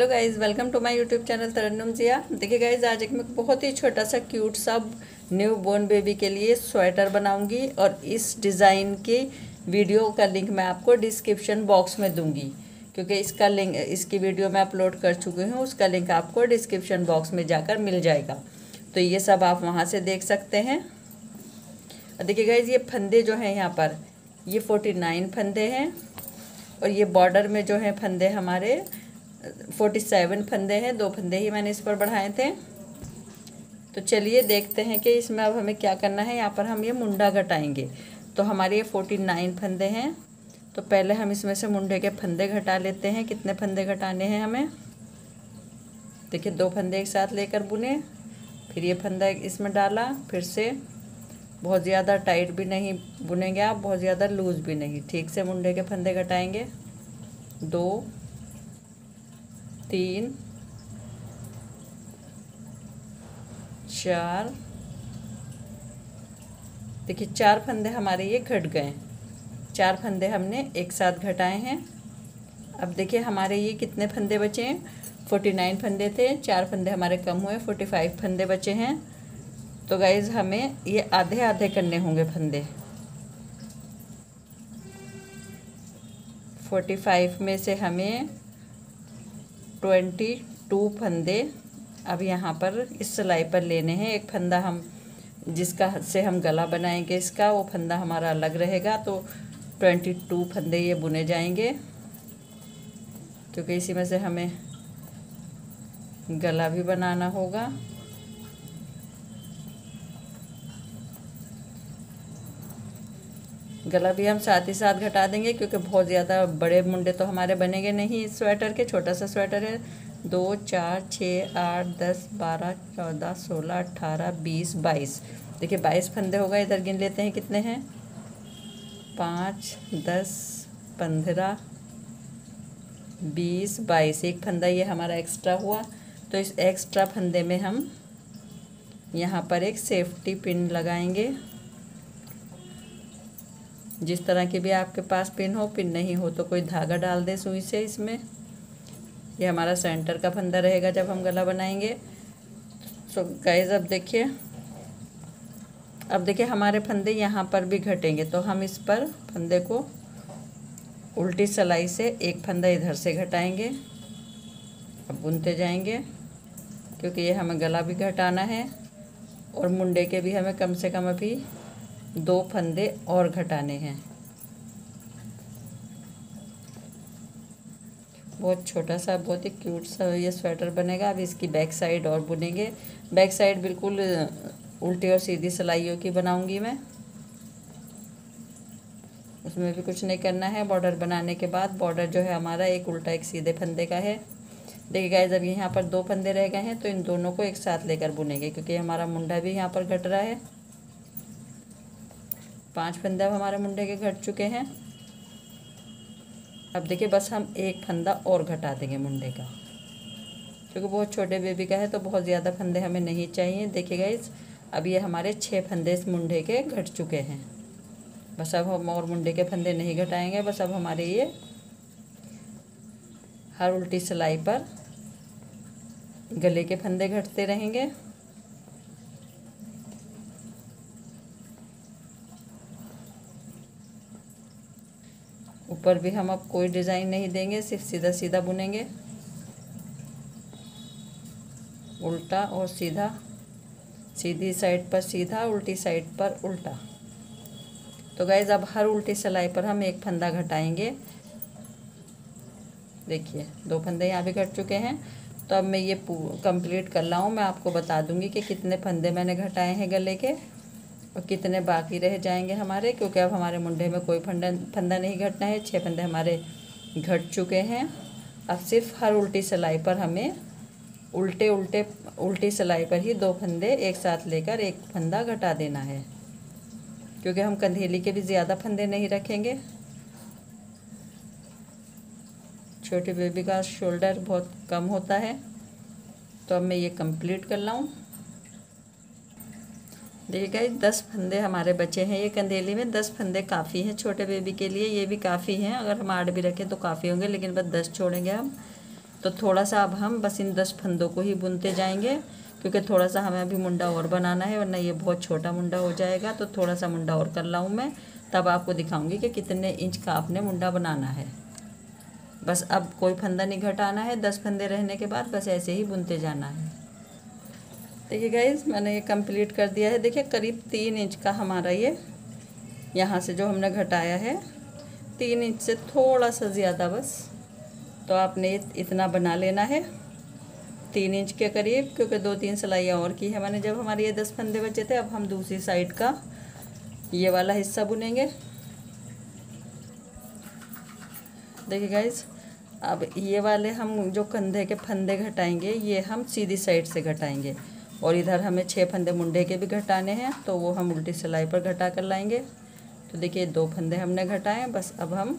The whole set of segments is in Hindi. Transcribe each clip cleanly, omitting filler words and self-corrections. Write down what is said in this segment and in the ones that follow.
Hello guys, welcome to my YouTube channel Tarannum Zia. देखिए गाइज़, आज एक मैं बहुत ही छोटा सा क्यूट सा न्यू बोर्न बेबी के लिए स्वेटर बनाऊंगी और इस डिज़ाइन की वीडियो का लिंक मैं आपको डिस्क्रिप्शन बॉक्स में दूंगी, क्योंकि इसका लिंक इसकी वीडियो मैं अपलोड कर चुकी हूँ। उसका लिंक आपको डिस्क्रिप्शन बॉक्स में जाकर मिल जाएगा, तो ये सब आप वहाँ से देख सकते हैं। देखिए गाइज़, ये फंदे जो हैं यहाँ पर ये 49 फंदे हैं और ये बॉर्डर में जो है फंदे हमारे 47 फंदे हैं। 2 फंदे ही मैंने इस पर बढ़ाए थे। तो चलिए देखते हैं कि इसमें अब हमें क्या करना है। यहाँ पर हम ये मुंडा घटाएंगे। तो हमारे ये 49 फंदे हैं, तो पहले हम इसमें से मुंडे के फंदे घटा लेते हैं। कितने फंदे घटाने हैं हमें, देखिए 2 फंदे एक साथ लेकर बुने, फिर ये फंदा इसमें डाला, फिर से बहुत ज़्यादा टाइट भी नहीं बुनेंगे आप, बहुत ज़्यादा लूज़ भी नहीं, ठीक से मुंडे के फंदे घटाएंगे। 2 3 4, देखिए 4 फंदे हमारे ये घट गए। 4 फंदे हमने एक साथ घटाए हैं। अब देखिए हमारे ये कितने फंदे बचे हैं, 49 फंदे थे, 4 फंदे हमारे कम हुए, 45 फंदे बचे हैं। तो गाइज़ हमें ये आधे आधे करने होंगे फंदे। 45 में से हमें 22 फंदे अब यहाँ पर इस सिलाई पर लेने हैं। एक फंदा हम जिसका से हम गला बनाएंगे इसका, वो फंदा हमारा अलग रहेगा। तो 22 फंदे ये बुने जाएंगे, क्योंकि इसी में से हमें गला भी बनाना होगा। गला भी हम साथ ही साथ घटा देंगे, क्योंकि बहुत ज़्यादा बड़े मुंडे तो हमारे बनेंगे नहीं इस स्वेटर के। छोटा सा स्वेटर है। 2 4 6 8 10 12 14 16 18 20 22, देखिए 22 फंदे हो गए। इधर गिन लेते हैं कितने हैं, 5 10 15 20 22। एक फंदा ये हमारा एक्स्ट्रा हुआ। तो इस एक्स्ट्रा फंदे में हम यहाँ पर एक सेफ्टी पिन लगाएंगे। जिस तरह की भी आपके पास पिन हो, पिन नहीं हो तो कोई धागा डाल दे सुई से इसमें। ये हमारा सेंटर का फंदा रहेगा जब हम गला बनाएंगे। सो गाइस, अब देखिए हमारे फंदे यहाँ पर भी घटेंगे, तो हम इस पर फंदे को उल्टी सिलाई से एक फंदा इधर से घटाएंगे। अब बुनते जाएंगे, क्योंकि ये हमें गला भी घटाना है और मुंडे के भी हमें कम से कम अभी 2 फंदे और घटाने हैं। बहुत छोटा सा, बहुत ही क्यूट सा ये स्वेटर बनेगा। अब इसकी बैक साइड और बुनेंगे। बैक साइड बिल्कुल उल्टी और सीधी सिलाइयों की बनाऊंगी मैं, उसमें भी कुछ नहीं करना है। बॉर्डर बनाने के बाद बॉर्डर जो है हमारा एक उल्टा एक सीधे फंदे का है। देखिए गाइस, अब यहाँ पर 2 फंदे रह गए हैं, तो इन दोनों को एक साथ लेकर बुनेंगे, क्योंकि हमारा मुंडा भी यहाँ पर घट रहा है। 5 फंदे अब हमारे मुंडे के घट चुके हैं। अब देखिए बस हम एक फंदा और घटा देंगे मुंडे का, क्योंकि बहुत छोटे बेबी का है तो बहुत ज़्यादा फंदे हमें नहीं चाहिए। देखिए गाइस, अब ये हमारे 6 फंदे इस मुंडे के घट चुके हैं। बस अब हम और मुंडे के फंदे नहीं घटाएंगे। बस अब हमारे ये हर उल्टी सिलाई पर गले के फंदे घटते रहेंगे। ऊपर भी हम अब कोई डिज़ाइन नहीं देंगे, सिर्फ सीधा सीधा बुनेंगे, उल्टा और सीधा, सीधी साइड पर सीधा, उल्टी साइड पर उल्टा। तो गाइज अब हर उल्टी सिलाई पर हम एक फंदा घटाएंगे। देखिए 2 फंदे यहाँ भी घट चुके हैं। तो अब मैं ये कंप्लीट कर रहा हूँ। मैं आपको बता दूंगी कि कितने फंदे मैंने घटाए हैं गले के और कितने बाकी रह जाएंगे हमारे, क्योंकि अब हमारे मुंडे में कोई फंदा नहीं घटना है। 6 फंदे हमारे घट चुके हैं। अब सिर्फ हर उल्टी सिलाई पर हमें उल्टी सिलाई पर ही 2 फंदे एक साथ लेकर एक फंदा घटा देना है, क्योंकि हम कंधेली के भी ज़्यादा फंदे नहीं रखेंगे। छोटे बेबी का शोल्डर बहुत कम होता है। तो अब मैं ये कंप्लीट कर रहा हूँ। देखिए गाइस, 10 फंदे हमारे बचे हैं। ये कंदेली में 10 फंदे काफ़ी हैं छोटे बेबी के लिए। ये भी काफ़ी हैं, अगर हम 8 भी रखें तो काफ़ी होंगे, लेकिन बस 10 छोड़ेंगे हम। तो थोड़ा सा अब हम बस इन 10 फंदों को ही बुनते जाएंगे, क्योंकि थोड़ा सा हमें अभी मुंडा और बनाना है, वरना ये बहुत छोटा मुंडा हो जाएगा। तो थोड़ा सा मुंडा और कर लाऊँ मैं, तब आपको दिखाऊंगी कि कितने इंच का आपने मुंडा बनाना है। बस अब कोई फंदा नहीं घटाना है, 10 फंदे रहने के बाद बस ऐसे ही बुनते जाना है। देखिए गाइज, मैंने ये कंप्लीट कर दिया है। देखिए करीब 3 इंच का हमारा ये यहाँ से जो हमने घटाया है, 3 इंच से थोड़ा सा ज़्यादा बस। तो आपने इतना बना लेना है 3 इंच के करीब, क्योंकि 2-3 सिलाइयाँ और की है मैंने जब हमारे ये 10 फंदे बचे थे। अब हम दूसरी साइड का ये वाला हिस्सा बुनेंगे। देखिए गाइज, अब ये वाले हम जो कंधे के फंदे घटाएंगे, ये हम सीधी साइड से घटाएंगे, और इधर हमें 6 फंदे मुंडे के भी घटाने हैं, तो वो हम उल्टी सिलाई पर घटा कर लाएंगे। तो देखिए 2 फंदे हमने घटाए, बस अब हम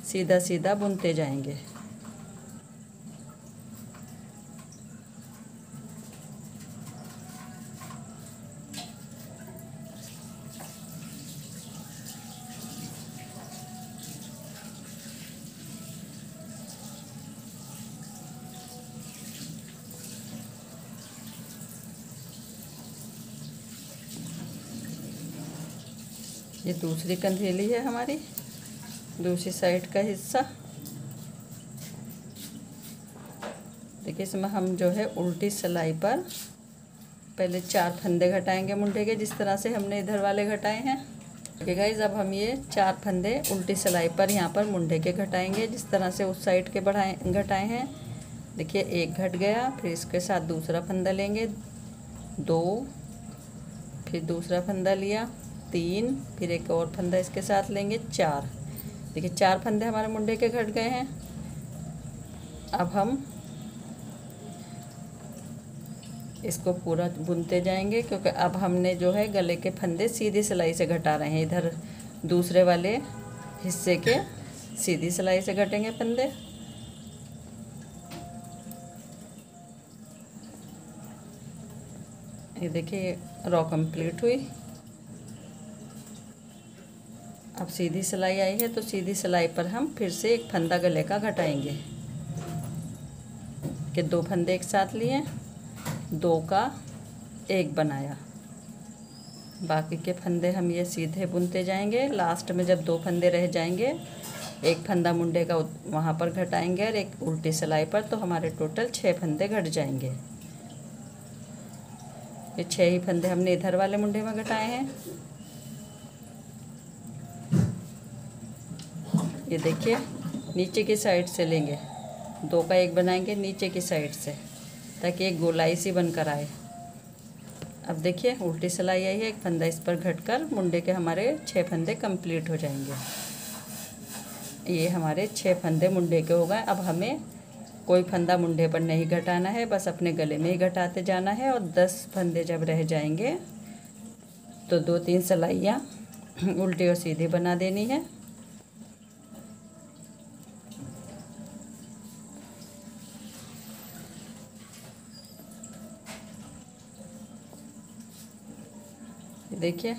सीधा सीधा बुनते जाएंगे। ये दूसरी कंधेली है हमारी, दूसरी साइड का हिस्सा। देखिए इसमें हम जो है उल्टी सिलाई पर पहले 4 फंदे घटाएंगे मुंडे के, जिस तरह से हमने इधर वाले घटाए हैं। देखिए गाइस, अब हम ये 4 फंदे उल्टी सिलाई पर यहाँ पर मुंडे के घटाएंगे, जिस तरह से उस साइड के घटाए हैं। देखिए एक घट गया, फिर इसके साथ दूसरा फंदा लेंगे 2, फिर दूसरा फंदा लिया 3, फिर एक और फंदा इसके साथ लेंगे 4। देखिए 4 फंदे हमारे मुंडे के घट गए हैं। अब हम इसको पूरा बुनते जाएंगे, क्योंकि अब हमने जो है गले के फंदे सीधी सिलाई से घटा रहे हैं। इधर दूसरे वाले हिस्से के सीधी सिलाई से घटेंगे फंदे। ये देखिए रॉ कंप्लीट हुई। अब सीधी सिलाई आई है, तो सीधी सिलाई पर हम फिर से एक फंदा गले का घटाएंगे। कि 2 फंदे एक साथ लिए, 2 का 1 बनाया, बाकी के फंदे हम ये सीधे बुनते जाएंगे। लास्ट में जब 2 फंदे रह जाएंगे, एक फंदा मुंडे का वहाँ पर घटाएंगे और एक उल्टी सिलाई पर, तो हमारे टोटल 6 फंदे घट जाएंगे। ये 6 ही फंदे हमने इधर वाले मुंडे में घटाए हैं। ये देखिए नीचे की साइड से लेंगे, 2 का 1 बनाएंगे नीचे की साइड से, ताकि एक गोलाई सी बनकर आए। अब देखिए उल्टी सिलाई आई है, एक फंदा इस पर घटकर मुंडे के हमारे 6 फंदे कंप्लीट हो जाएंगे। ये हमारे 6 फंदे मुंडे के हो गए। अब हमें कोई फंदा मुंडे पर नहीं घटाना है, बस अपने गले में ही घटाते जाना है। और 10 फंदे जब रह जाएंगे, तो 2-3 सिलाइयाँ उल्टी और सीधी बना देनी है। देखिए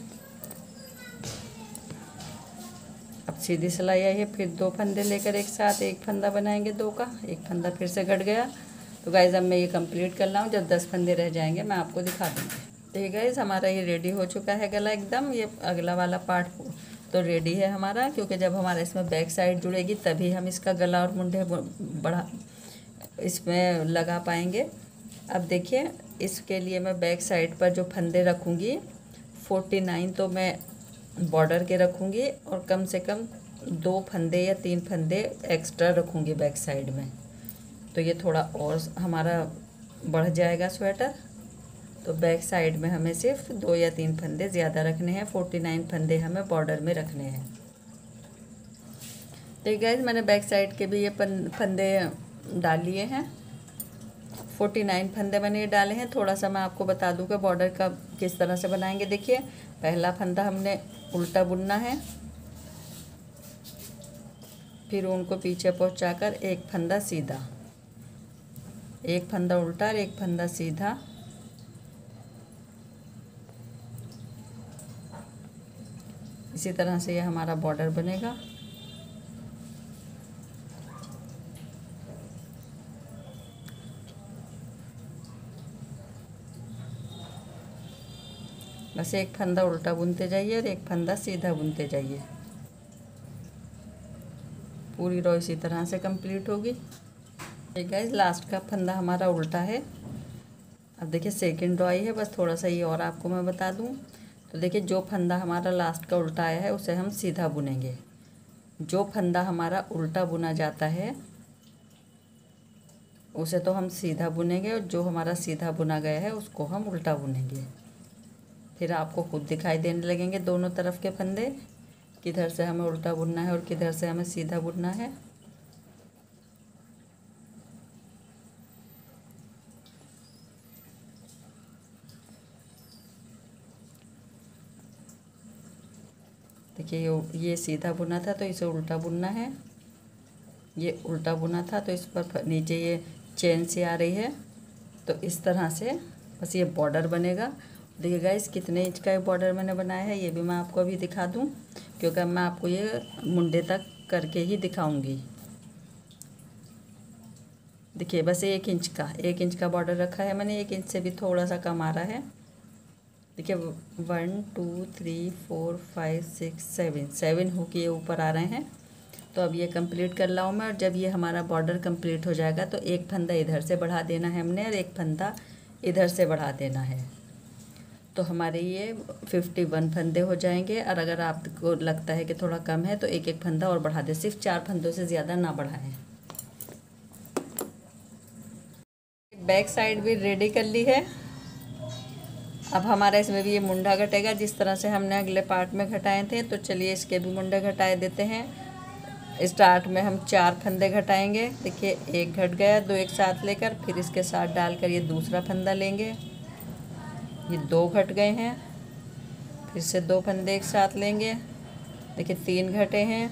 अब सीधी सिलाई आई है, फिर 2 फंदे लेकर एक साथ एक फंदा बनाएंगे, 2 का 1 फंदा फिर से घट गया। तो गाइज़ अब मैं ये कंप्लीट कर रहा हूँ, जब 10 फंदे रह जाएंगे मैं आपको दिखा दूँगी। ये गाइज़ हमारा ये रेडी हो चुका है गला एकदम। ये अगला वाला पार्ट तो रेडी है हमारा, क्योंकि जब हमारा इसमें बैक साइड जुड़ेगी तभी हम इसका गला और मुंडे बढ़ा इसमें लगा पाएंगे। अब देखिए इसके लिए मैं बैक साइड पर जो फंदे रखूँगी 49 तो मैं बॉर्डर के रखूँगी, और कम से कम 2 फंदे या 3 फंदे एक्स्ट्रा रखूँगी बैक साइड में। तो ये थोड़ा और हमारा बढ़ जाएगा स्वेटर। तो बैक साइड में हमें सिर्फ 2 या 3 फंदे ज़्यादा रखने हैं, 49 फंदे हमें बॉर्डर में रखने हैं। तो गाइस मैंने बैक साइड के भी ये फंदे डाल लिए हैं, 49 फंदे मैंने ये डाले हैं। थोड़ा सा मैं आपको बता दूं कि बॉर्डर का किस तरह से बनाएंगे। देखिए पहला फंदा हमने उल्टा बुनना है, फिर उनको पीछे पहुंचाकर एक फंदा सीधा, एक फंदा उल्टा और एक फंदा सीधा। इसी तरह से ये हमारा बॉर्डर बनेगा। बस एक फंदा उल्टा बुनते जाइए और एक फंदा सीधा बुनते जाइए। पूरी रो इसी तरह से कंप्लीट होगी। ठीक है, लास्ट का फंदा हमारा उल्टा है। अब देखिए सेकंड रो आई है, बस थोड़ा सा ये और आपको मैं बता दूं। तो देखिए जो फंदा हमारा लास्ट का उल्टा आया है उसे हम सीधा बुनेंगे। जो फंदा हमारा उल्टा बुना जाता है उसे तो हम सीधा बुनेंगे, और जो हमारा सीधा बुना गया है उसको हम उल्टा बुनेंगे। फिर आपको खुद दिखाई देने लगेंगे दोनों तरफ के फंदे, किधर से हमें उल्टा बुनना है और किधर से हमें सीधा बुनना है। देखिए ये सीधा बुना था तो इसे उल्टा बुनना है, ये उल्टा बुना था तो इस पर नीचे ये चेन सी आ रही है, तो इस तरह से बस ये बॉर्डर बनेगा। देखिए गाइस कितने इंच का ये बॉर्डर मैंने बनाया है ये भी मैं आपको अभी दिखा दूं, क्योंकि मैं आपको ये मुंडे तक करके ही दिखाऊंगी। देखिए बस 1 इंच का बॉर्डर रखा है मैंने, 1 इंच से भी थोड़ा सा कम आ रहा है। देखिए 1 2 3 4 5 6 7 हुक ये ऊपर आ रहे हैं। तो अब ये कंप्लीट कर लाऊँ मैं, और जब ये हमारा बॉर्डर कंप्लीट हो जाएगा तो एक फंदा इधर से बढ़ा देना है हमने और एक फंदा इधर से बढ़ा देना है। तो हमारे ये 51 फंदे हो जाएंगे। और अगर आपको लगता है कि थोड़ा कम है तो एक एक फंदा और बढ़ा दे, सिर्फ 4 फंदों से ज़्यादा ना बढ़ाएं। बैक साइड भी रेडी कर ली है। अब हमारा इसमें भी ये मुंडा घटेगा जिस तरह से हमने अगले पार्ट में घटाए थे। तो चलिए इसके भी मुंडे घटाए देते हैं। स्टार्ट में हम 4 फंदे घटाएंगे। देखिए एक घट गया, 2 एक साथ लेकर फिर इसके साथ डालकर ये दूसरा फंदा लेंगे, ये 2 घट गए हैं। फिर से 2 फंदे एक साथ लेंगे, देखिए 3 घटे हैं।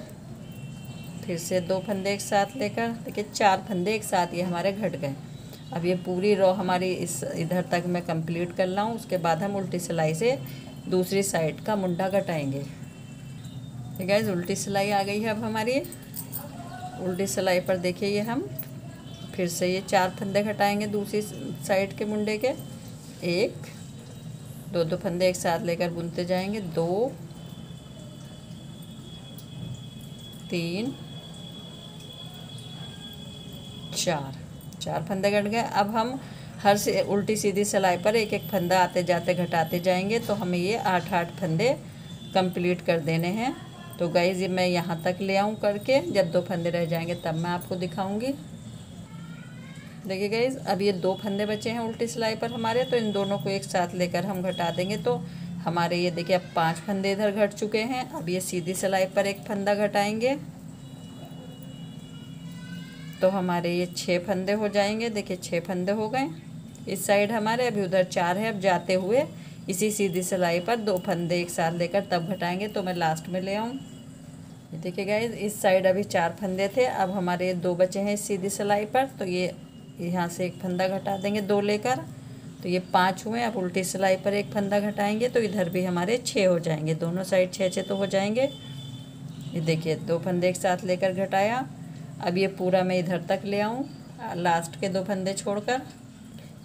फिर से 2 फंदे एक साथ लेकर देखिए 4 फंदे एक साथ ये हमारे घट गए। अब ये पूरी रो हमारी इस इधर तक मैं कंप्लीट कर लाऊँ, उसके बाद हम उल्टी सिलाई से दूसरी साइड का मुंडा घटाएंगे। ठीक है, उल्टी सिलाई आ गई है। अब हमारी उल्टी सिलाई पर देखिए ये हम फिर से ये 4 फंदे घटाएंगे दूसरी साइड के मुंडे के। 1 2 फंदे एक साथ लेकर बुनते जाएंगे, 2 3 4 फंदे घट गए। अब हम हर से उल्टी सीधी सिलाई पर एक एक फंदा आते जाते घटाते जाएंगे, तो हमें ये 8 फंदे कंप्लीट कर देने हैं। तो गाइस ये मैं यहाँ तक ले आऊँ करके, जब 2 फंदे रह जाएंगे तब मैं आपको दिखाऊंगी। देखिए गाइस अब ये 2 फंदे बचे हैं उल्टी सिलाई पर हमारे, तो इन दोनों को एक साथ लेकर हम घटा देंगे। तो हमारे ये देखिए अब 5 फंदे इधर घट चुके हैं। अब ये सीधी सिलाई पर एक फंदा घटाएंगे तो हमारे ये 6 फंदे हो जाएंगे। देखिए 6 फंदे हो गए इस साइड हमारे, अभी उधर 4 है। अब जाते हुए इसी सीधी सिलाई पर 2 फंदे एक साथ लेकर तब घटाएंगे, तो मैं लास्ट में ले आऊँ। देखिए गाइस इस साइड अभी 4 फंदे थे, अब हमारे 2 बचे हैं इस सीधी सिलाई पर, तो ये यहाँ से एक फंदा घटा देंगे 2 लेकर, तो ये 5 हुए। अब उल्टी सिलाई पर एक फंदा घटाएंगे तो इधर भी हमारे 6 हो जाएंगे, दोनों साइड 6 तो हो जाएंगे। ये देखिए 2 फंदे एक साथ लेकर घटाया। अब ये पूरा मैं इधर तक ले आऊँ लास्ट के 2 फंदे छोड़कर।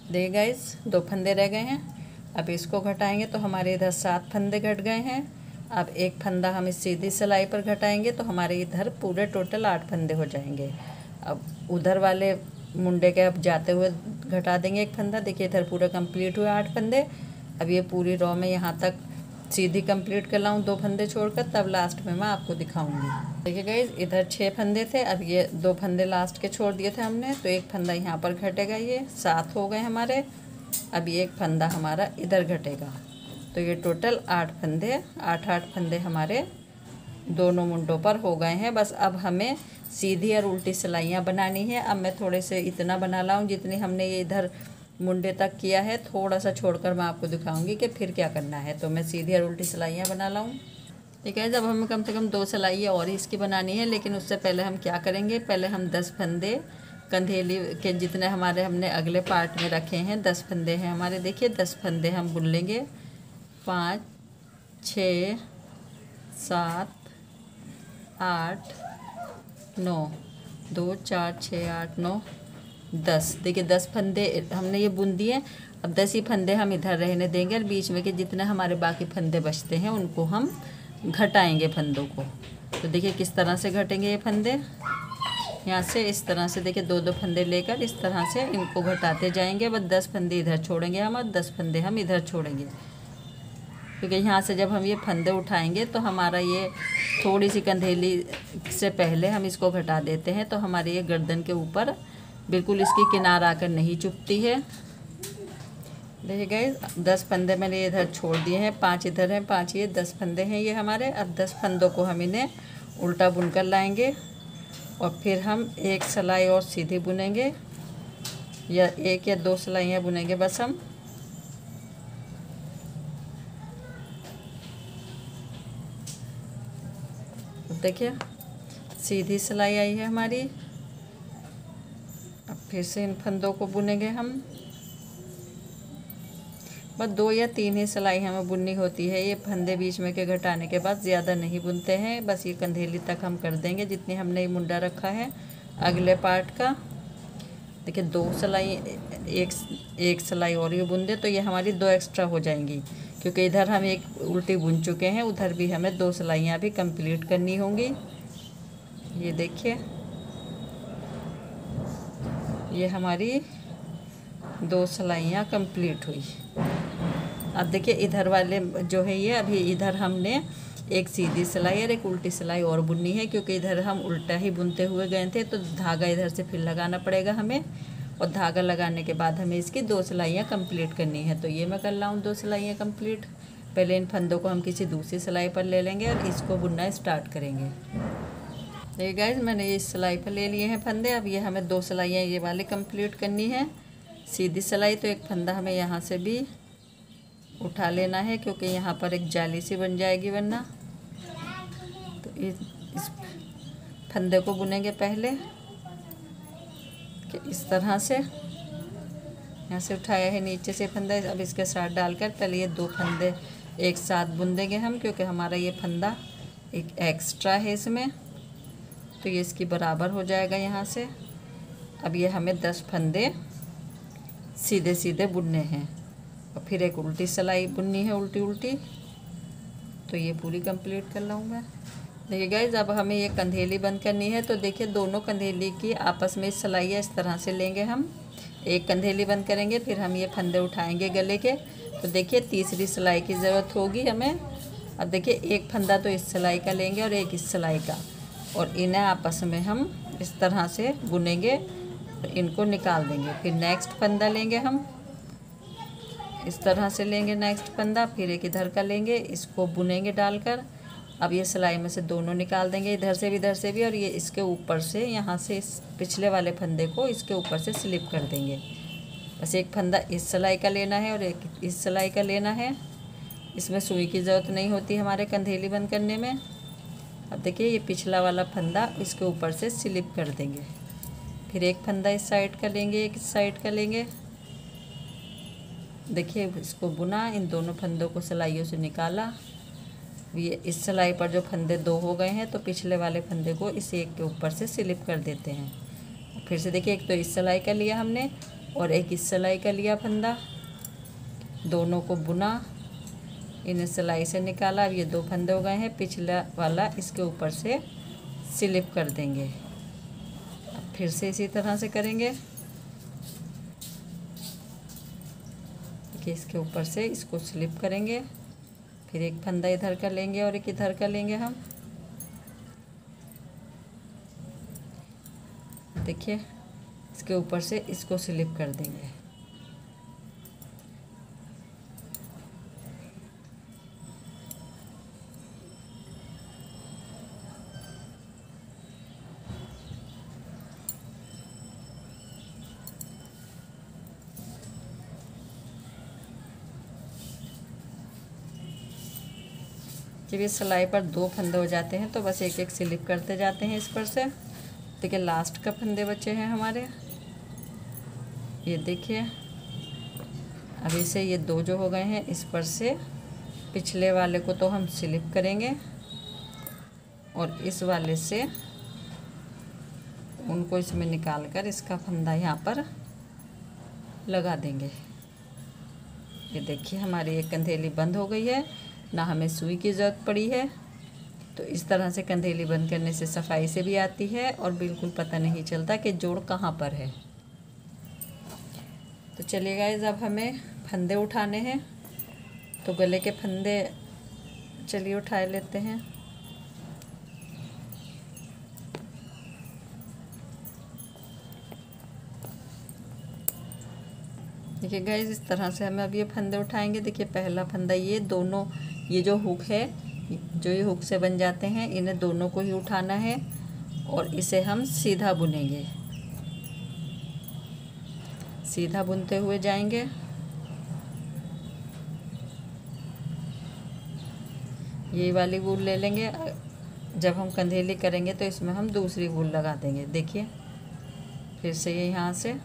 देखिए गाइस 2 फंदे रह गए हैं, अब इसको घटाएंगे तो हमारे इधर 7 फंदे घट गए हैं। अब एक फंदा हम इस सीधी सिलाई पर घटाएंगे तो हमारे इधर पूरे टोटल 8 फंदे हो जाएंगे। अब उधर वाले मुंडे के अब जाते हुए घटा देंगे एक फंदा। देखिए इधर पूरा कंप्लीट हुआ 8 फंदे। अब ये पूरी रो में यहाँ तक सीधी कंप्लीट कर लाऊँ 2 फंदे छोड़कर, तब लास्ट में मैं आपको दिखाऊंगी। देखिए गाइस इधर 6 फंदे थे, अब ये 2 फंदे लास्ट के छोड़ दिए थे हमने, तो एक फंदा यहाँ पर घटेगा, ये 7 हो गए हमारे। अब ये एक फंदा हमारा इधर घटेगा, तो ये टोटल 8 फंदे 8 फंदे हमारे दोनों मुंडों पर हो गए हैं। बस अब हमें सीधी और उल्टी सिलाइयाँ बनानी है। अब मैं थोड़े से इतना बना लाऊँ जितनी हमने ये इधर मुंडे तक किया है, थोड़ा सा छोड़कर मैं आपको दिखाऊंगी कि फिर क्या करना है। तो मैं सीधी और उल्टी सिलाइयाँ बना लाऊँ। ठीक है, जब हमें कम से कम 2 सिलाइयाँ और इसकी बनानी है, लेकिन उससे पहले हम क्या करेंगे, पहले हम 10 फंदे कंधेली के जितने हमारे हमने अगले पार्ट में रखे हैं 10 फंदे हैं हमारे। देखिए 10 फंदे हम बुन लेंगे, 5 6 7 8 9 2 4 6 8 9 10, देखिए 10 फंदे हमने ये बुन दिए। अब 10 ही फंदे हम इधर रहने देंगे और बीच में के जितने हमारे बाकी फंदे बचते हैं उनको हम घटाएंगे फंदों को। तो देखिए किस तरह से घटेंगे ये फंदे, यहाँ से इस तरह से देखिए 2-2 फंदे लेकर इस तरह से इनको घटाते जाएंगे। बस 10 फंदे इधर छोड़ेंगे हम और 10 फंदे हम इधर छोड़ेंगे, क्योंकि यहाँ से जब हम ये फंदे उठाएंगे तो हमारा ये थोड़ी सी कंधेली से पहले हम इसको घटा देते हैं, तो हमारे ये गर्दन के ऊपर बिल्कुल इसकी किनार आकर नहीं चुभती है। देखिए गाइस 10 फंदे मैंने इधर छोड़ दिए हैं, 5 इधर हैं, 5 ये 10 फंदे हैं ये हमारे। अब 10 फंदों को हम इन्हें उल्टा बुनकर लाएंगे और फिर हम एक सिलाई और सीधी बुनेंगे, या 1 या 2 सिलाइयाँ बुनेंगे बस हम। देखिए सीधी सिलाई आई है हमारी। अब फिर से इन फंदों को बुनेंगे हम। बस 2 या 3 ही सिलाई हमें बुननी होती है। ये फंदे बीच में के घटाने के बाद ज़्यादा नहीं बुनते हैं, बस ये कंधेली तक हम कर देंगे जितनी हमने ये मुंडा रखा है अगले पार्ट का। देखिए 2 सिलाई, एक सिलाई और ये बुन दे तो ये हमारी 2 एक्स्ट्रा हो जाएंगी, क्योंकि इधर हम एक उल्टी बुन चुके हैं, उधर भी हमें 2 सिलाइयाँ भी कंप्लीट करनी होंगी। ये देखिए ये हमारी 2 सिलाइयाँ कंप्लीट हुई। अब देखिए इधर वाले जो है ये अभी इधर हमने एक सीधी सिलाई और एक उल्टी सिलाई और बुननी है, क्योंकि इधर हम उल्टा ही बुनते हुए गए थे, तो धागा इधर से फिर लगाना पड़ेगा हमें, और धागा लगाने के बाद हमें इसकी 2 सिलाइयाँ कंप्लीट करनी है। तो ये मैं कर रहा हूँ 2 सिलाइयाँ कंप्लीट। पहले इन फंदों को हम किसी दूसरी सिलाई पर ले लेंगे और इसको बुनना स्टार्ट करेंगे। देखिए गाइस मैंने ये सिलाई पर ले लिए हैं फंदे। अब ये हमें 2 सिलाइयाँ ये वाली कंप्लीट करनी है सीधी सिलाई। तो एक फंदा हमें यहाँ से भी उठा लेना है, क्योंकि यहाँ पर एक जाली सी बन जाएगी वरना। तो इस फंदे को बुनेंगे पहले कि इस तरह से, यहाँ से उठाया है नीचे से फंदा। अब इसके साथ डालकर पहले ये 2 फंदे एक साथ बुन देंगे हम, क्योंकि हमारा ये फंदा एक एक्स्ट्रा है इसमें, तो ये इसकी बराबर हो जाएगा यहाँ से। अब ये हमें 10 फंदे सीधे सीधे बुनने हैं और फिर एक उल्टी सिलाई बुननी है, उल्टी उल्टी। तो ये पूरी कंप्लीट कर लूँ मैं। देखिए गाइस अब हमें ये कंधेली बंद करनी है। तो देखिए दोनों कंधेली की आपस में सिलाइयाँ इस तरह से लेंगे हम। एक कंधेली बंद करेंगे, फिर हम ये फंदे उठाएंगे गले के। तो देखिए तीसरी सिलाई की ज़रूरत होगी हमें। अब देखिए एक फंदा तो इस सिलाई का लेंगे और एक इस सिलाई का, और इन्हें आपस में हम इस तरह से बुनेंगे, इनको निकाल देंगे। फिर नेक्स्ट फंदा लेंगे हम, इस तरह से लेंगे नेक्स्ट फंदा, फिर एक इधर का लेंगे, इसको बुनेंगे डालकर। अब ये सिलाई में से दोनों निकाल देंगे, इधर से भी, और ये इसके ऊपर से यहाँ से इस पिछले वाले फंदे को इसके ऊपर से स्लिप कर देंगे। बस एक फंदा इस सिलाई का लेना है और एक इस सिलाई का लेना है। इसमें सुई की ज़रूरत नहीं होती हमारे कंधेली बंद करने में। अब देखिए ये पिछला वाला फंदा इसके ऊपर से स्लिप कर देंगे। फिर एक फंदा इस साइड का लेंगे, एक इस साइड का लेंगे। देखिए इसको बुना, इन दोनों फंदों को सिलाइयों से निकाला। ये इस सिलाई पर जो फंदे 2 हो गए हैं, तो पिछले वाले फंदे को इस एक के ऊपर से स्लिप कर देते हैं। फिर से देखिए एक तो इस सिलाई का लिया हमने और एक इस सिलाई का लिया फंदा, दोनों को बुना, इन्हें सिलाई से निकाला। अब ये 2 फंदे हो गए हैं, पिछला वाला इसके ऊपर से स्लिप कर देंगे। अब फिर से इसी तरह से करेंगे कि इसके ऊपर से इसको स्लिप करेंगे। फिर एक फंदा इधर का लेंगे और एक इधर का लेंगे हम। देखिए इसके ऊपर से इसको स्लिप कर देंगे। जब ये सिलाई पर 2 फंदे हो जाते हैं तो बस एक एक स्लिप करते जाते हैं इस पर से। देखिए लास्ट का फंदे बचे हैं हमारे, ये देखिए। अभी से ये 2 जो हो गए हैं, इस पर से पिछले वाले को तो हम स्लिप करेंगे और इस वाले से उनको इसमें निकाल कर इसका फंदा यहाँ पर लगा देंगे। ये देखिए हमारी एक कंधेली बंद हो गई है, ना हमें सुई की ज़रूरत पड़ी है। तो इस तरह से कंधेली बंद करने से सफाई से भी आती है और बिल्कुल पता नहीं चलता कि जोड़ कहाँ पर है। तो चलिए गाइस, अब हमें फंदे उठाने हैं। तो गले के फंदे चलिए उठा लेते हैं। देखिए गाइस, इस तरह से हमें अब ये फंदे उठाएंगे। देखिए पहला फंदा, ये दोनों, ये जो हुक है, जो ये हुक से बन जाते हैं, इन्हें दोनों को ही उठाना है और इसे हम सीधा बुनेंगे। सीधा बुनते हुए जाएंगे। ये वाली वूल ले लेंगे। जब हम कंधेली करेंगे तो इसमें हम दूसरी वूल लगा देंगे। देखिए फिर से ये यहाँ से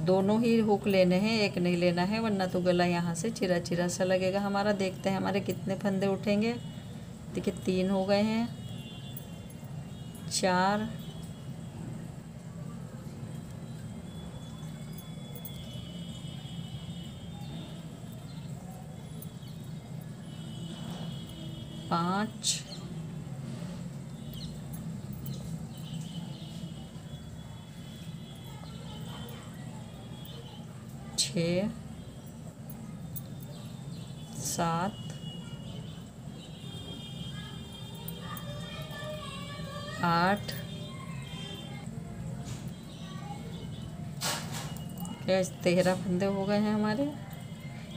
दोनों ही हुक लेने हैं, एक नहीं लेना है, वरना तो गला यहाँ से चिरा चिरा सा लगेगा हमारा। देखते हैं हमारे कितने फंदे उठेंगे। देखिए 3 हो गए हैं, 4, 5, 6, 7, 8, 13 फंदे हो गए हैं हमारे।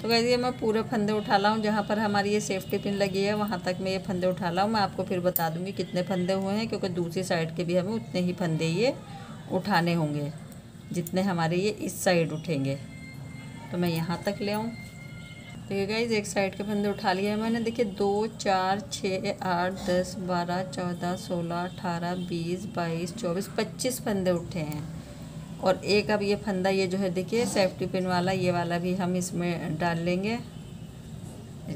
तो गाइस ये मैं पूरे फंदे उठा ला हूँ। जहाँ पर हमारी ये सेफ्टी पिन लगी है वहाँ तक मैं ये फंदे उठा ला हूँ। मैं आपको फिर बता दूँगी कितने फंदे हुए हैं, क्योंकि दूसरी साइड के भी हमें उतने ही फंदे ये उठाने होंगे जितने हमारे ये इस साइड उठेंगे। तो मैं यहाँ तक ले आऊँ। देखिए गाइस, एक साइड के फंदे उठा लिए हैं मैंने। देखिए 2, 4, 6, 8, 10, 12, 14, 16, 18, 20, 22, 24, 25 फंदे उठे हैं। और एक अब ये फंदा, ये जो है देखिए सेफ्टी पिन वाला, ये वाला भी हम इसमें डाल लेंगे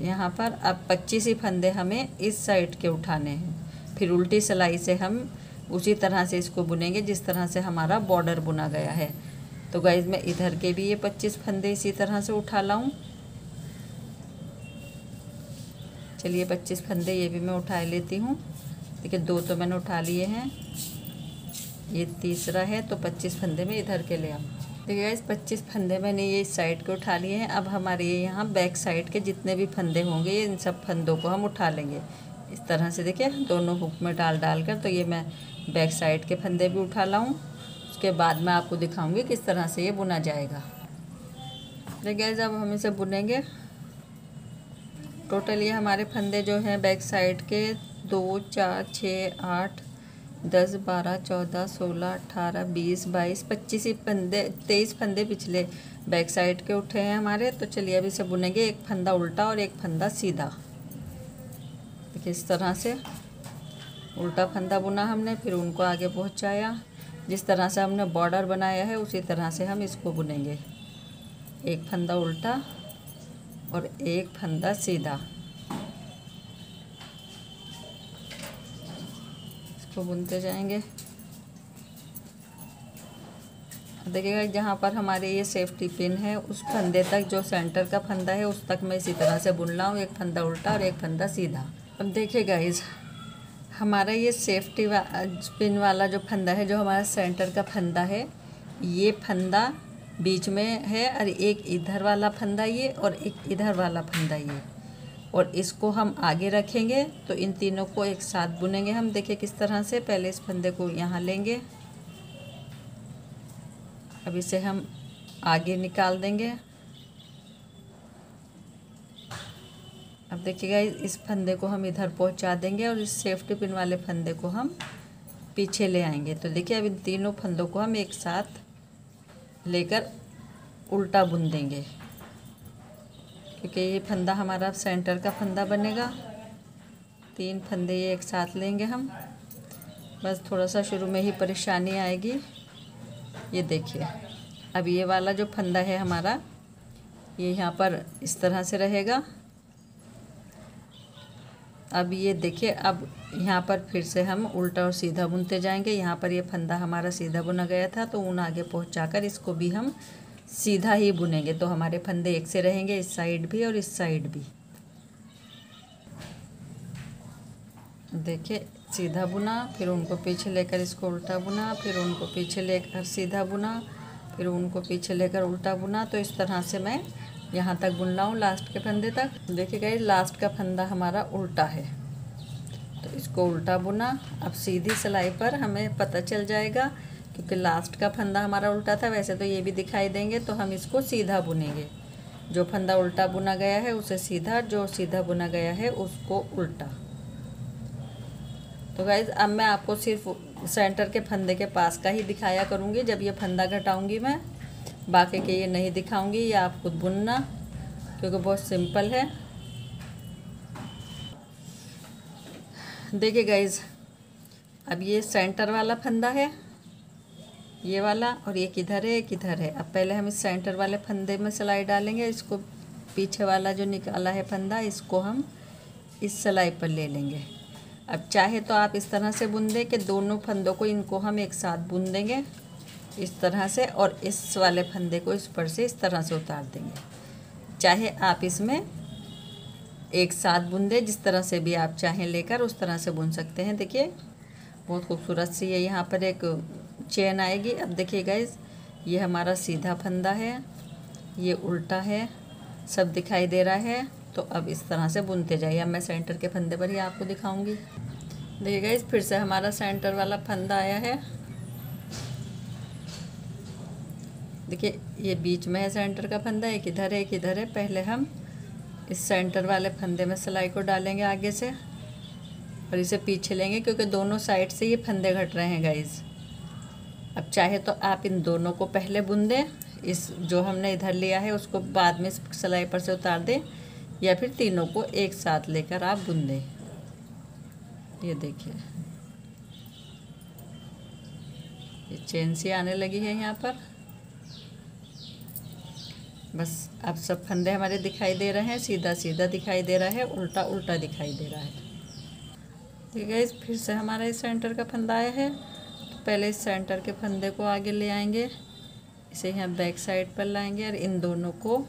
यहाँ पर। अब 25 ही फंदे हमें इस साइड के उठाने हैं। फिर उल्टी सिलाई से हम उसी तरह से इसको बुनेंगे जिस तरह से हमारा बॉर्डर बुना गया है। तो गाइस मैं इधर के भी ये 25 फंदे इसी तरह से उठा लाऊं। चलिए 25 फंदे ये भी मैं उठा लेती हूँ। देखिए 2 तो मैंने उठा लिए हैं, ये तीसरा है, तो 25 फंदे में इधर के ले आऊँ। देखिए गाइस 25 फंदे मैंने ये इस साइड के उठा लिए हैं। अब हमारे ये यहाँ बैक साइड के जितने भी फंदे होंगे, इन सब फंदों को हम उठा लेंगे इस तरह से। देखिए दोनों हुक में डाल कर, तो ये मैं बैक साइड के फंदे भी उठा लाऊँ। उसके बाद मैं आपको दिखाऊंगी किस तरह से ये बुना जाएगा। देखिए गाइस अब हम इसे बुनेंगे। टोटल ये हमारे फंदे जो हैं बैक साइड के 2, 4, 6, 8, 10, 12, 14, 16, 18, 20, 22, 25 ही फंदे, 23 फंदे पिछले बैक साइड के उठे हैं हमारे। तो चलिए अब इसे बुनेंगे। एक फंदा उल्टा और एक फंदा सीधा। देखिए इस तरह से उल्टा फंदा बुना हमने, फिर उनको आगे पहुंचाया। जिस तरह से हमने बॉर्डर बनाया है उसी तरह से हम इसको बुनेंगे। एक फंदा उल्टा और एक फंदा सीधा, इसको बुनते जाएंगे। देखिएगा जहाँ पर हमारे ये सेफ्टी पिन है उस फंदे तक, जो सेंटर का फंदा है उस तक मैं इसी तरह से बुन रहा हूँ। एक फंदा उल्टा और एक फंदा सीधा। अब देखिए गाइस, हमारा ये सेफ्टी पिन वाला जो फंदा है, जो हमारा सेंटर का फंदा है, ये फंदा बीच में है और एक इधर वाला फंदा ये और एक इधर वाला फंदा ये, और इसको हम आगे रखेंगे। तो इन तीनों को एक साथ बुनेंगे हम। देखिए किस तरह से। पहले इस फंदे को यहाँ लेंगे, अब इसे हम आगे निकाल देंगे। अब देखिएगा इस फंदे को हम इधर पहुँचा देंगे और इस सेफ्टी पिन वाले फंदे को हम पीछे ले आएंगे। तो देखिए अब इन तीनों फंदों को हम एक साथ लेकर उल्टा बुन देंगे, क्योंकि ये फंदा हमारा सेंटर का फंदा बनेगा। 3 फंदे ये एक साथ लेंगे हम। बस थोड़ा सा शुरू में ही परेशानी आएगी। ये देखिए अब ये वाला जो फंदा है हमारा, ये यहाँ पर इस तरह से रहेगा। अब ये देखिए, अब यहाँ पर फिर से हम उल्टा और सीधा बुनते जाएंगे। यहाँ पर ये फंदा हमारा सीधा बुना गया था, तो ऊन आगे पहुँचाकर इसको भी हम सीधा ही बुनेंगे, तो हमारे फंदे एक से रहेंगे, इस साइड भी और इस साइड भी। देखिए, सीधा बुना, फिर उनको पीछे लेकर इसको उल्टा बुना, फिर उनको पीछे लेकर सीधा बुना, फिर उनको पीछे लेकर उल्टा बुना। तो इस तरह से मैं यहाँ तक बुन रहा हूँ लास्ट के फंदे तक। देखिए गाइस, लास्ट का फंदा हमारा उल्टा है, तो इसको उल्टा बुना। अब सीधी सिलाई पर हमें पता चल जाएगा, क्योंकि लास्ट का फंदा हमारा उल्टा था, वैसे तो ये भी दिखाई देंगे, तो हम इसको सीधा बुनेंगे। जो फंदा उल्टा बुना गया है उसे सीधा, जो सीधा बुना गया है उसको उल्टा। तो गाइज, अब मैं आपको सिर्फ सेंटर के फंदे के पास का ही दिखाया करूँगी जब ये फंदा घटाऊँगी मैं, बाकी के ये नहीं दिखाऊँगी, ये आप खुद बुनना, क्योंकि बहुत सिंपल है। देखिए गाइज, अब ये सेंटर वाला फंदा है, ये वाला, और ये किधर है, किधर है। अब पहले हम इस सेंटर वाले फंदे में सिलाई डालेंगे। इसको पीछे वाला जो निकाला है फंदा, इसको हम इस सिलाई पर ले लेंगे। अब चाहे तो आप इस तरह से बुन दें कि दोनों फंदों को, इनको हम एक साथ बुन देंगे इस तरह से, और इस वाले फंदे को इस पर से इस तरह से उतार देंगे। चाहे आप इसमें एक साथ बुन दें, जिस तरह से भी आप चाहें लेकर उस तरह से बुन सकते हैं। देखिए, बहुत खूबसूरत सी है, यहाँ पर एक चेन आएगी। अब देखिए गाइस, ये हमारा सीधा फंदा है, ये उल्टा है, सब दिखाई दे रहा है। तो अब इस तरह से बुनते जाइए। अब मैं सेंटर के फंदे पर ही आपको दिखाऊंगी। देखिए गाइस, फिर से हमारा सेंटर वाला फंदा आया है। देखिए, ये बीच में है सेंटर का फंदा, एक इधर है, एक इधर है। पहले हम इस सेंटर वाले फंदे में सिलाई को डालेंगे आगे से, और इसे पीछे लेंगे, क्योंकि दोनों साइड से ये फंदे घट रहे हैं गाइस। अब चाहे तो आप इन दोनों को पहले बुन दें, इस जो हमने इधर लिया है उसको बाद में सिलाई पर से उतार दें, या फिर तीनों को एक साथ लेकर आप बुन दें। ये देखिए, ये चेन सी आने लगी है यहाँ पर। बस अब सब फंदे हमारे दिखाई दे रहे हैं, सीधा सीधा दिखाई दे रहा है, उल्टा उल्टा दिखाई दे रहा है। ठीक है, फिर से हमारा इस सेंटर का फंदा आया है। तो पहले इस सेंटर के फंदे को आगे ले आएंगे, इसे यहाँ बैक साइड पर लाएंगे, और इन दोनों को,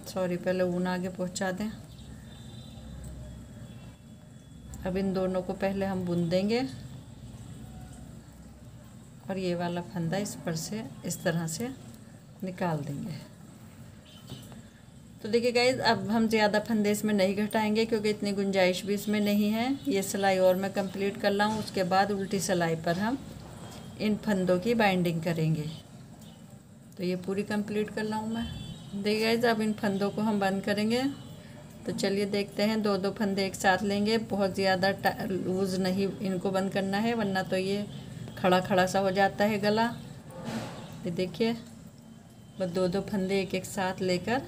सॉरी, पहले ऊन आगे पहुँचा दें। अब इन दोनों को पहले हम बुन देंगे, और ये वाला फंदा इस पर से इस तरह से निकाल देंगे। तो देखिए गाइज, अब हम ज़्यादा फंदे इसमें नहीं घटाएंगे, क्योंकि इतनी गुंजाइश भी इसमें नहीं है। ये सिलाई और मैं कंप्लीट कर लाऊँ, उसके बाद उल्टी सिलाई पर हम इन फंदों की बाइंडिंग करेंगे। तो ये पूरी कंप्लीट कर लाऊँ मैं। देखिए गाइज, अब इन फंदों को हम बंद करेंगे। तो चलिए देखते हैं, दो दो फंदे एक साथ लेंगे। बहुत ज़्यादा लूज़ नहीं इनको बंद करना है, वरना तो ये खड़ा खड़ा सा हो जाता है गला। ये देखिए, बस दो दो फंदे एक एक साथ लेकर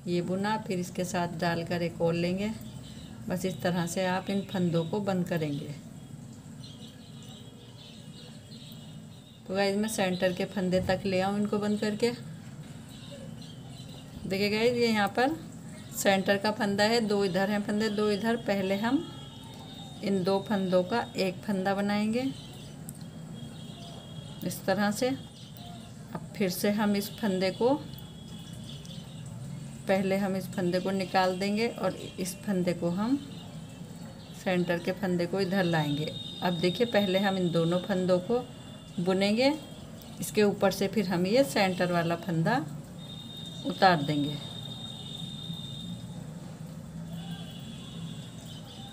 ये बुना, फिर इसके साथ डालकर एक और लेंगे। बस इस तरह से आप इन फंदों को बंद करेंगे। तो गाइज, मैं सेंटर के फंदे तक ले आऊँ इनको बंद करके। देखिए गाइज, ये यहाँ पर सेंटर का फंदा है, दो इधर हैं फंदे, दो इधर। पहले हम इन दो फंदों का एक फंदा बनाएंगे इस तरह से। अब फिर से हम इस फंदे को, पहले हम इस फंदे को निकाल देंगे, और इस फंदे को हम सेंटर के फंदे को इधर लाएंगे। अब देखिए, पहले हम इन दोनों फंदों को बुनेंगे, इसके ऊपर से फिर हम ये सेंटर वाला फंदा उतार देंगे।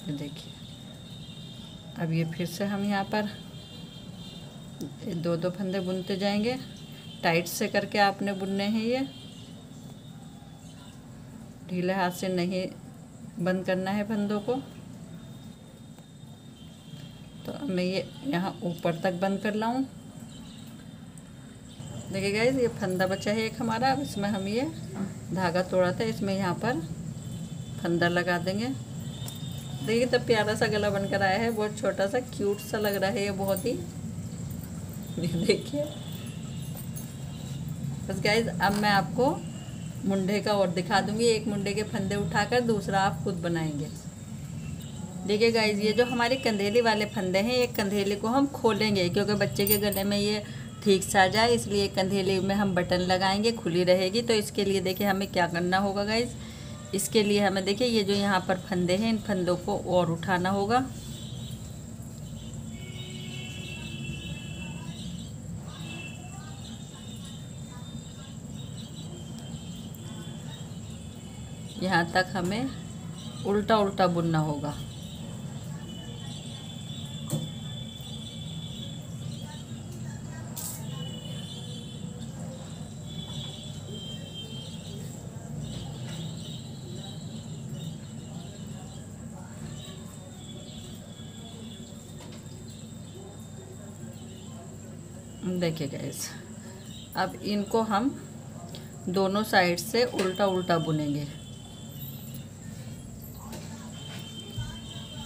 देखिए, अब ये फिर से हम यहाँ पर दो दो फंदे बुनते जाएंगे। टाइट से करके आपने बुनने हैं, ये ढीले हाथ से नहीं बंद करना है फंदों को। तो अब मैं ये यहाँ ऊपर तक बंद कर लाऊं। देखिए गाइस, ये फंदा बचा है एक हमारा। अब इसमें हम ये धागा तोड़ा था, इसमें यहाँ पर फंदा लगा देंगे। देखिए, तब प्यारा सा गला बनकर आया है, बहुत छोटा सा क्यूट सा लग रहा है ये, बहुत ही। देखिए, बस गाइस, अब मैं आपको मुंडे का और दिखा दूंगी। एक मुंडे के फंदे उठाकर दूसरा आप खुद बनाएंगे। देखिए गाइज, ये जो हमारे कंधेली वाले फंदे हैं, एक कंधेली को हम खोलेंगे क्योंकि बच्चे के गले में ये ठीक से आ जाए, इसलिए कंधेली में हम बटन लगाएंगे, खुली रहेगी। तो इसके लिए देखिए हमें क्या करना होगा गाइज। इसके लिए हमें देखिए ये जो यहाँ पर फंदे हैं, इन फंदों को और उठाना होगा। यहाँ तक हमें उल्टा उल्टा बुनना होगा। देखिए गाइस, अब इनको हम दोनों साइड से उल्टा उल्टा बुनेंगे।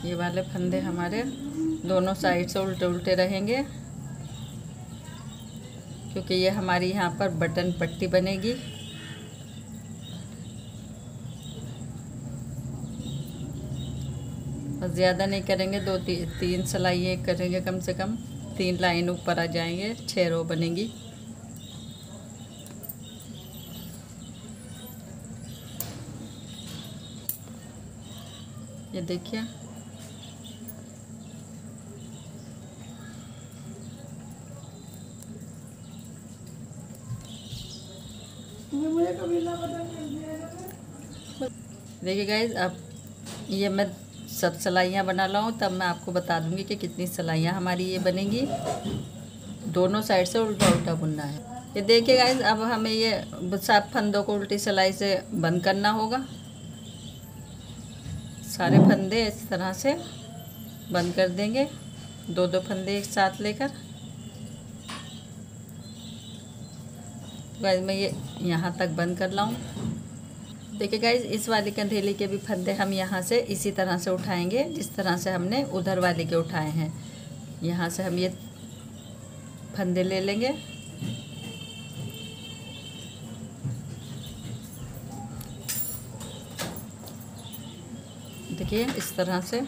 ये वाले फंदे हमारे दोनों साइड से उल्टे उल्टे रहेंगे क्योंकि ये हमारी यहाँ पर बटन पट्टी बनेगी। बस ज़्यादा नहीं करेंगे, दो तीन सिलाइयाँ करेंगे, कम से कम 3 लाइन ऊपर आ जाएंगे, 6 रो बनेगी। ये देखिए, देखिए गाइज, अब ये मैं सब सिलाइयाँ बना लाऊँ तब मैं आपको बता दूंगी कि कितनी सिलाइयाँ हमारी ये बनेंगी। दोनों साइड से उल्टा उल्टा बुनना है। ये देखिए गाइज, अब हमें ये सब फंदों को उल्टी सिलाई से बंद करना होगा। सारे फंदे इस तरह से बंद कर देंगे, 2-2 फंदे एक साथ लेकर। गाइज मैं ये यहाँ तक बंद कर लाऊँ। देखिए गाइज, इस वाली कंधेली के भी फंदे हम यहाँ से इसी तरह से उठाएंगे जिस तरह से हमने उधर वाली के उठाए हैं। यहाँ से हम ये फंदे ले लेंगे। देखिए इस तरह से।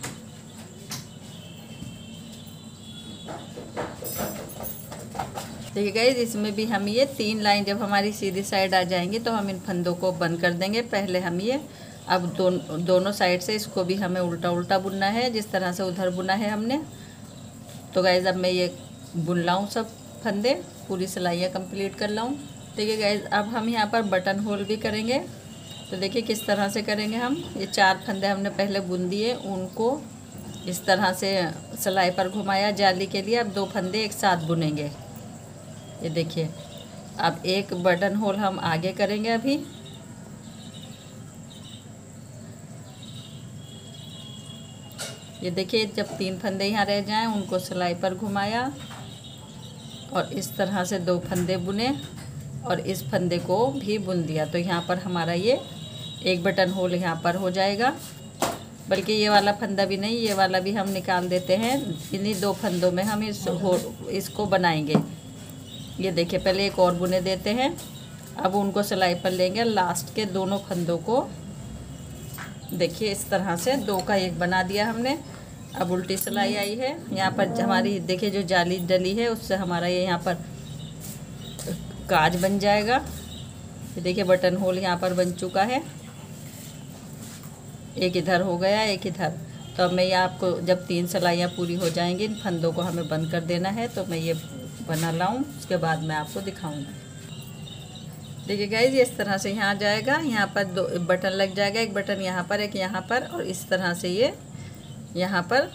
देखिए गाइस, इसमें भी हम ये 3 लाइन जब हमारी सीधी साइड आ जाएंगी तो हम इन फंदों को बंद कर देंगे। पहले हम ये अब दोनों साइड से इसको भी हमें उल्टा उल्टा बुनना है जिस तरह से उधर बुना है हमने। तो गाइस अब मैं ये बुन लाऊँ सब फंदे, पूरी सिलाइयाँ कंप्लीट कर लाऊँ। देखिए गाइस, अब हम यहाँ पर बटन होल भी करेंगे। तो देखिए किस तरह से करेंगे हम। ये 4 फंदे हमने पहले बुन दिए, उनको इस तरह से सिलाई पर घुमाया जाली के लिए। अब 2 फंदे एक साथ बुनेंगे। ये देखिए, अब एक बटन होल हम आगे करेंगे अभी। ये देखिए, जब 3 फंदे यहाँ रह जाएं उनको सिलाई पर घुमाया और इस तरह से 2 फंदे बुने और इस फंदे को भी बुन दिया। तो यहाँ पर हमारा ये एक बटन होल यहाँ पर हो जाएगा। बल्कि ये वाला फंदा भी नहीं, ये वाला भी हम निकाल देते हैं। इन्हीं 2 फंदों में हम इसको बनाएंगे। ये देखिए, पहले एक और बुने देते हैं। अब उनको सिलाई पर लेंगे, लास्ट के दोनों फंदों को देखिए इस तरह से 2 का 1 बना दिया हमने। अब उल्टी सिलाई आई है। यहाँ पर हमारी देखिए जो जाली डली है उससे हमारा ये यहाँ पर काज बन जाएगा। ये देखिए बटन होल यहाँ पर बन चुका है। एक इधर हो गया, एक इधर। तो अब मैं ये आपको जब 3 सिलाइयाँ पूरी हो जाएंगी, इन फंदों को हमें बंद कर देना है। तो मैं ये बना लाऊं, उसके बाद मैं आपको दिखाऊंगी। देखिए गाइज, इस तरह से यहाँ जाएगा, यहाँ पर 2 बटन लग जाएगा, एक बटन यहाँ पर, एक यहाँ पर, और इस तरह से ये यहाँ पर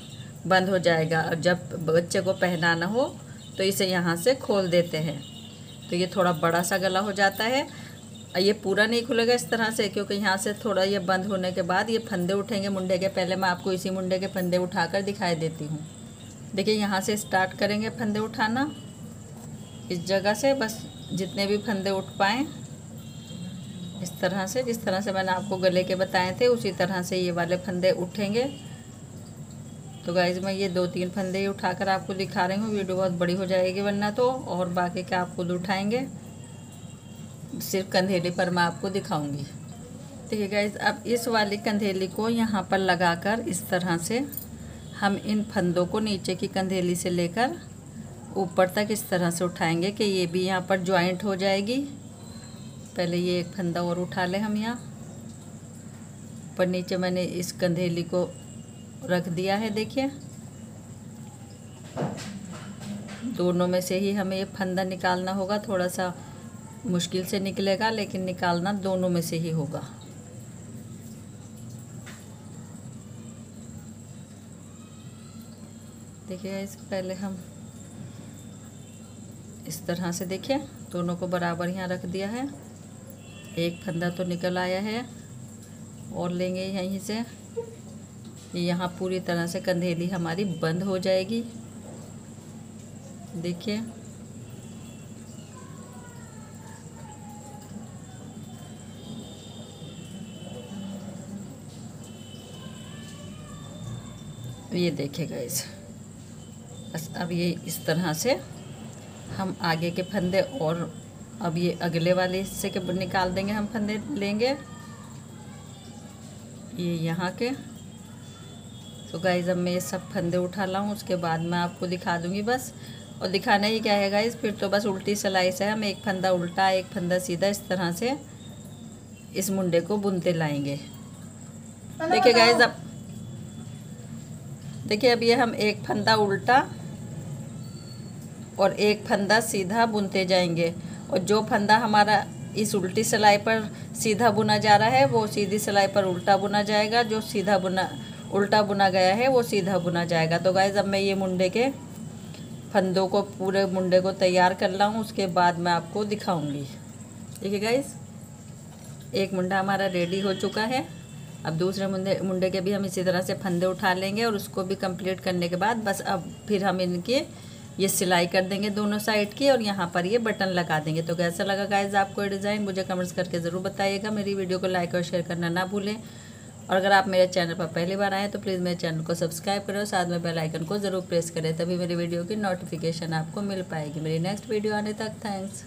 बंद हो जाएगा। और जब बच्चे को पहनाना हो तो इसे यहाँ से खोल देते हैं। तो ये थोड़ा बड़ा सा गला हो जाता है। ये पूरा नहीं खुलेगा इस तरह से, क्योंकि यहाँ से थोड़ा ये बंद होने के बाद ये फंदे उठेंगे मुंडे के। पहले मैं आपको इसी मुंडे के फंदे उठाकर दिखाई देती हूँ। देखिए यहाँ से स्टार्ट करेंगे फंदे उठाना, इस जगह से बस जितने भी फंदे उठ पाएँ इस तरह से, जिस तरह से मैंने आपको गले के बताए थे उसी तरह से ये वाले फंदे उठेंगे। तो गाइज मैं ये 2-3 फंदे ही उठाकर आपको दिखा रही हूँ। वीडियो बहुत बड़ी हो जाएगी वरना तो, और बाकी का आप खुद उठाएंगे। सिर्फ कंधेली पर मैं आपको दिखाऊंगी। देखिए गाइस, अब इस वाली कंधेली को यहाँ पर लगाकर इस तरह से हम इन फंदों को नीचे की कंधेली से लेकर ऊपर तक इस तरह से उठाएंगे कि ये भी यहाँ पर ज्वाइंट हो जाएगी। पहले ये एक फंदा और उठा ले हम यहाँ पर, नीचे मैंने इस कंधेली को रख दिया है। देखिए, दोनों में से ही हमें ये फंदा निकालना होगा। थोड़ा सा मुश्किल से निकलेगा, लेकिन निकालना दोनों में से ही होगा। देखिए, इस पहले हम इस तरह से, देखिए, दोनों को बराबर यहाँ रख दिया है। एक फंदा तो निकल आया है और लेंगे यहीं से। यहाँ पूरी तरह से कंधेली हमारी बंद हो जाएगी। देखिए, ये देखिएगा इस बस। अब ये इस तरह से हम आगे के फंदे और अब ये अगले वाले हिस्से के निकाल देंगे। हम फंदे लेंगे ये यहाँ के। तो गाइस, अब मैं ये सब फंदे उठा लाऊँ, उसके बाद मैं आपको दिखा दूँगी बस। और दिखाना ही क्या है गाइस, फिर तो बस उल्टी सिलाई से हम एक फंदा उल्टा एक फंदा सीधा इस तरह से इस मुंडे को बुनते लाएंगे। देखिए गाइस, अब देखिए, अब ये हम एक फंदा उल्टा और एक फंदा सीधा बुनते जाएंगे। और जो फंदा हमारा इस उल्टी सिलाई पर सीधा बुना जा रहा है वो सीधी सिलाई पर उल्टा बुना जाएगा। जो सीधा बुना उल्टा बुना गया है वो सीधा बुना जाएगा। तो गाइस, अब मैं ये मुंडे के फंदों को, पूरे मुंडे को तैयार कर लाऊँ, उसके बाद मैं आपको दिखाऊंगी। देखिए गाइस, एक मुंडा हमारा रेडी हो चुका है। अब दूसरे मुंडे के भी हम इसी तरह से फंदे उठा लेंगे और उसको भी कंप्लीट करने के बाद बस अब फिर हम इनके ये सिलाई कर देंगे दोनों साइड की और यहाँ पर ये बटन लगा देंगे। तो कैसा लगा गाइस आपको ये डिज़ाइन, मुझे कमेंट्स करके ज़रूर बताइएगा। मेरी वीडियो को लाइक और शेयर करना ना भूलें। और अगर आप मेरे चैनल पर पहली बार आएँ तो प्लीज़ मेरे चैनल को सब्सक्राइब करें और साथ में बेल आइकन को ज़रूर प्रेस करें, तभी मेरी वीडियो की नोटिफिकेशन आपको मिल पाएगी। मेरी नेक्स्ट वीडियो आने तक थैंक्स।